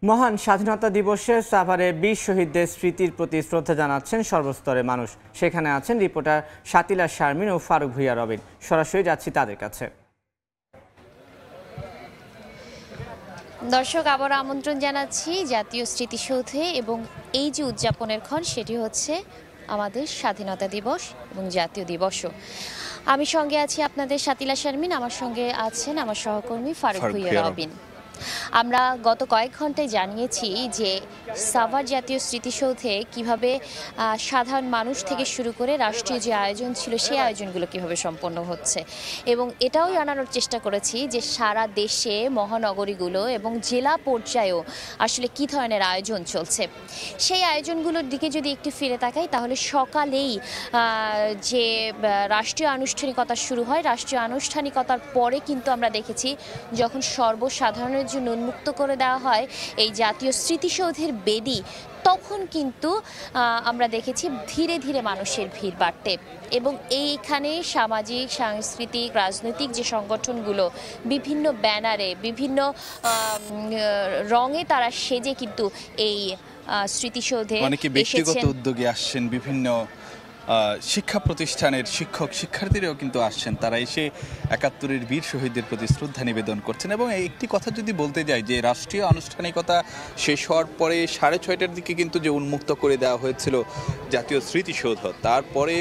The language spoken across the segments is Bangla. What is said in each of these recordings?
মহান স্বাধীনতা দিবসে সাভারে বীর শহীদদের স্মৃতির প্রতি শ্রদ্ধা জানাচ্ছেন সর্বস্তরের মানুষ। সেখানে আছেন রিপোর্টার শাতিলা শারমিন ও ফারুক ভুইয়া রবিন। সরাসরি যাচ্ছি তাদের কাছে। দর্শক, আবার আমন্ত্রণ জানাচ্ছি জাতীয় স্মৃতিসৌধে, এবং এই যে উদযাপনের ক্ষণ সেটি হচ্ছে আমাদের স্বাধীনতা দিবস এবং জাতীয় দিবসও। আমি সঙ্গে আছি আপনাদের শাতিলা শারমিন, আমার সঙ্গে আছেন আমার সহকর্মী ফারুক ভুইয়া রবিন। আমরা গত কয়েক ঘন্টায় জানিয়েছি যে সাভার জাতীয় স্মৃতিসৌধে কিভাবে সাধারণ মানুষ থেকে শুরু করে রাষ্ট্রীয় যে আয়োজন ছিল সেই আয়োজনগুলো কিভাবে সম্পন্ন হচ্ছে, এবং এটাও জানানোর চেষ্টা করেছি যে সারা দেশে মহানগরীগুলো এবং জেলা পর্যায়েও আসলে কী ধরনের আয়োজন চলছে। সেই আয়োজনগুলোর দিকে যদি একটু ফিরে তাকাই, তাহলে সকালেই যে রাষ্ট্রীয় আনুষ্ঠানিকতা শুরু হয়, রাষ্ট্রীয় আনুষ্ঠানিকতার পরে কিন্তু আমরা দেখেছি যখন সর্বসাধারণের জন্য উন্মুক্ত করে দেওয়া হয় এই জাতীয় স্মৃতিসৌধের বেদি, তখন কিন্তু আমরা দেখেছি ধীরে ধীরে মানুষের ভিড় বাড়তে, এবং এইখানে সামাজিক, সাংস্কৃতিক, রাজনৈতিক যে সংগঠনগুলো বিভিন্ন ব্যানারে, বিভিন্ন রঙে তারা সেজে কিন্তু এই স্মৃতিসৌধে অনেকে ব্যক্তিগত উদ্যোগে আসছেন, বিভিন্ন শিক্ষা প্রতিষ্ঠানের শিক্ষক শিক্ষার্থীরাও কিন্তু আসছেন। তারা এসে ৭১-এর বীর শহীদদের প্রতি শ্রদ্ধা নিবেদন করছেন। এবং একটি কথা যদি বলতে যাই, যে রাষ্ট্রীয় আনুষ্ঠানিকতা শেষ হওয়ার পরে 6:30টার দিকে কিন্তু যে উন্মুক্ত করে দেওয়া হয়েছিল জাতীয় স্মৃতিসৌধ, তারপরে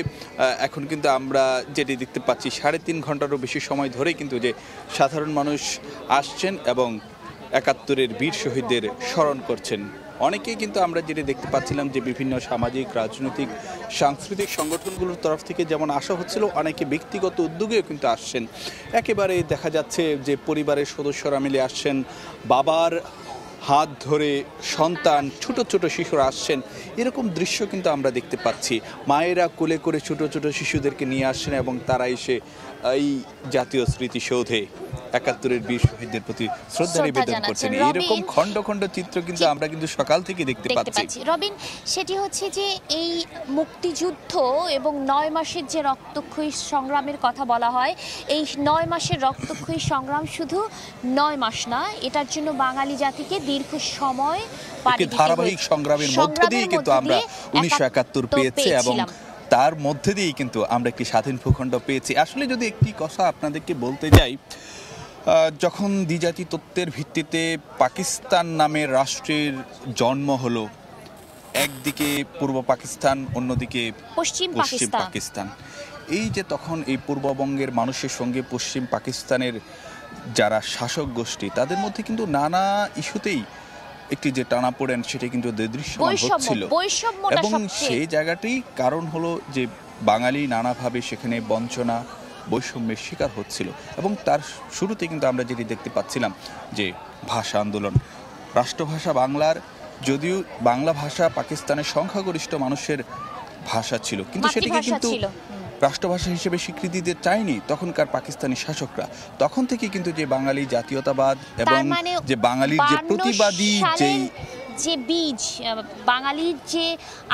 এখন কিন্তু আমরা যেটি দেখতে পাচ্ছি 3.5 ঘন্টারও বেশি সময় ধরে কিন্তু যে সাধারণ মানুষ আসছেন এবং ৭১-এর বীর শহীদদের স্মরণ করছেন। অনেকেই কিন্তু আমরা যেটা দেখতে পাচ্ছিলাম যে বিভিন্ন সামাজিক, রাজনৈতিক, সাংস্কৃতিক সংগঠনগুলোর তরফ থেকে যেমন আসা হচ্ছিল, অনেকে ব্যক্তিগত উদ্যোগেও কিন্তু আসছেন। একেবারে দেখা যাচ্ছে যে পরিবারের সদস্যরা মিলে আসছেন, বাবার হাত ধরে সন্তান, ছোট ছোট শিশুরা আসছেন। এরকম দৃশ্য কিন্তু আমরা দেখতে পাচ্ছি। মায়েরা কোলে করে ছোট ছোট শিশুদেরকে নিয়ে আসছেন এবং তারা এসে এই জাতীয় স্মৃতিসৌধে ৭১-এর বীর শহীদদের প্রতি শ্রদ্ধা নিবেদন করছেন। এইরকম খণ্ড খণ্ড চিত্র কিন্তু আমরা কিন্তু সকাল থেকে দেখতে পাচ্ছি। রবিন, সেটি হচ্ছে যে এই মুক্তিযুদ্ধ এবং 9 মাসের যে রক্তক্ষয়ী সংগ্রামের কথা বলা হয়, এই 9 মাসের রক্তক্ষয়ী সংগ্রাম শুধু 9 মাস না, এটার জন্য বাঙালি জাতিকে দীর্ঘ সময় ধারাবাহিক সংগ্রামের মধ্য দিয়ে কিন্তু আমরা 19৭১ পেয়েছি, এবং তার মধ্যে দিয়েই কিন্তু আমরা একটি স্বাধীন ভূখণ্ড পেয়েছি। আসলে যদি একটি কথা আপনাদেরকে বলতে যাই, যখন দ্বিজাতি তত্ত্বের ভিত্তিতে পাকিস্তান নামের রাষ্ট্রের জন্ম হলো, একদিকে পূর্ব পাকিস্তান, অন্যদিকে পশ্চিম পাকিস্তান, এই যে তখন এই পূর্ববঙ্গের মানুষের সঙ্গে পশ্চিম পাকিস্তানের যারা শাসক গোষ্ঠী, তাদের মধ্যে কিন্তু নানা ইস্যুতেই একটি যে টানাপোড়েন সেটা কিন্তু দৃশ্যমান হচ্ছিল। এবং সেই জায়গাটি কারণ হলো যে বাঙালি নানাভাবে সেখানে বঞ্চনা, বৈষম্যের শিকার হচ্ছিল। এবং তার শুরুতে কিন্তু আমরা যেটি দেখতে পাচ্ছিলাম যে ভাষা আন্দোলন, রাষ্ট্রভাষা বাংলার, যদিও বাংলা ভাষা পাকিস্তানের সংখ্যাগরিষ্ঠ মানুষের ভাষা ছিল, কিন্তু সেটিকে কিন্তু রাষ্ট্রভাষা হিসেবে স্বীকৃতি দিতে চায়নি তখনকার পাকিস্তানি শাসকরা। তখন থেকে কিন্তু যে বাঙালি জাতীয়তাবাদ এবং যে বাঙালির যে প্রতিবাদী যে বীজ, বাঙালির যে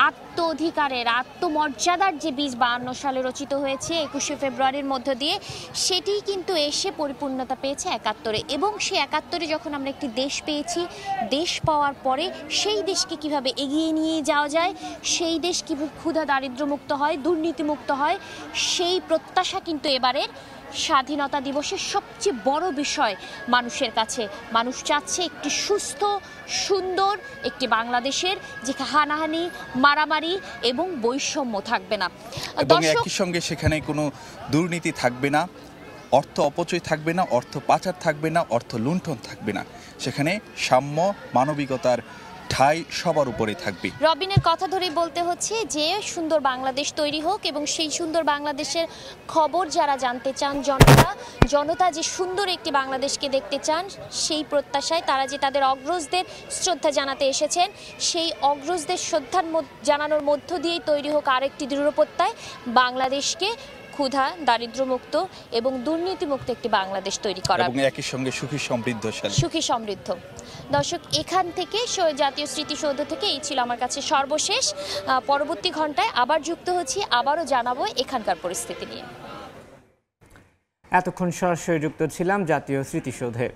আত্ম অধিকারের, আত্মমর্যাদার যে বীজ 52 সালে রচিত হয়েছে 21শে ফেব্রুয়ারির মধ্য দিয়ে, সেটি কিন্তু এসে পরিপূর্ণতা পেয়েছে ৭১-এ। এবং সেই ৭১-এ যখন আমরা একটি দেশ পেয়েছি, দেশ পাওয়ার পরে সেই দেশকে কিভাবে এগিয়ে নিয়ে যাওয়া যায়, সেই দেশ কীভাবে ক্ষুধা দারিদ্র্যমুক্ত হয়, দুর্নীতিমুক্ত হয়, সেই প্রত্যাশা কিন্তু এবারের স্বাধীনতা দিবসের সবচেয়ে বড় বিষয় মানুষের কাছে। মানুষ চাচ্ছে একটি সুস্থ, সুন্দর একটি বাংলাদেশের, যেখানে হানাহানি, মারামারি এবং বৈষম্য থাকবে না, এবং একই সঙ্গে সেখানে কোনো দুর্নীতি থাকবে না, অর্থ অপচয় থাকবে না, অর্থ পাচার থাকবে না, অর্থ লুণ্ঠন থাকবে না। সেখানে সাম্য, মানবিকতার ঠাঁই সবার উপরে থাকবে। রবিনের কথা ধরেই বলতে হচ্ছে যে সুন্দর বাংলাদেশ তৈরি হোক, এবং সেই সুন্দর বাংলাদেশের খবর যারা জানতে চান, জনতা যে সুন্দর একটি বাংলাদেশকে দেখতে চান, সেই প্রত্যাশায় তারা যে তাদের অগ্রজদের শ্রদ্ধা জানাতে এসেছেন, সেই অগ্রজদের শ্রদ্ধা জানানোর মধ্য দিয়েই তৈরি হোক আরেকটি দৃঢ়প্রত্যয়, বাংলাদেশকে ক্ষুধা দারিদ্র্যমুক্ত এবং দুর্নীতিমুক্ত একটি বাংলাদেশ তৈরি করা, এবং একই সঙ্গে সুখী সমৃদ্ধ। দর্শক, এখান থেকে জাতীয় স্মৃতিসৌধ থেকে এই ছিল আমার কাছে সর্বশেষ। পরবর্তী ঘন্টায় আবার যুক্ত হচ্ছি, আবারও জানাবো এখানকার পরিস্থিতি নিয়ে। এতক্ষণ সরাসরি যুক্ত ছিলাম জাতীয় স্মৃতিসৌধে।